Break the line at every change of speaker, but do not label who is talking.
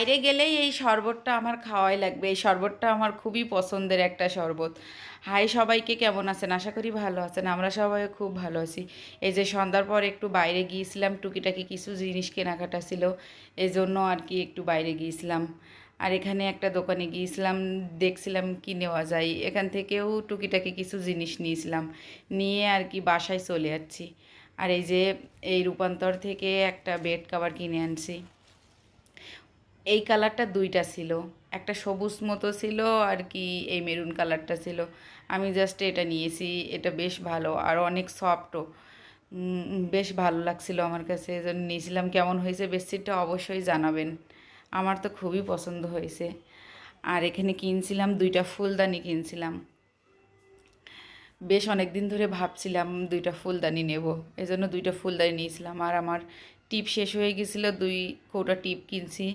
বাইরে গেলেই এই শরবতটা আমার খাওয়াই লাগবে। এই শরবতটা আমার খুবই পছন্দের একটা শরবত। হাই সবাইকে, কেমন আছেন? আশা করি ভালো আছেন। আমরা সবাই খুব ভালো আছি। এই যে সন্ধ্যার পর একটু বাইরে গিয়েছিলাম, টুকিটাকি কিছু জিনিস কেনাকাটা ছিল, এজন্য আর কি একটু বাইরে গিয়েছিলাম। আর এখানে একটা দোকানে গিয়েছিলাম, দেখছিলাম কি নেওয়া যায়। এখান থেকেও টুকিটাকি কিছু জিনিস নিয়েছিলাম, নিয়ে আর কি বাসায় চলে যাচ্ছি। আর এই যে এই রূপান্তর থেকে একটা বেড কভার কিনে আনছি। এই কালারটা দুইটা ছিল, একটা সবুজ মতো ছিল আর কি, এই মেরুন কালারটা ছিল। আমি জাস্ট এটা নিয়েছি, এটা বেশ ভালো আর অনেক সফটও। বেশ ভালো লাগছিল আমার কাছে, এজন্য নিয়েছিলাম। কেমন হয়েছে বেডশিটটা অবশ্যই জানাবেন। আমার তো খুবই পছন্দ হয়েছে। আর এখানে কিনছিলাম দুইটা ফুলদানি কিনছিলাম। বেশ অনেক দিন ধরে ভাবছিলাম দুইটা ফুলদানি নেব, এজন্য দুইটা ফুলদানি নিয়েছিলাম। আর আমার টিপ শেষ হয়ে গেছিলো, 2 কৌটা টিপ কিনছি।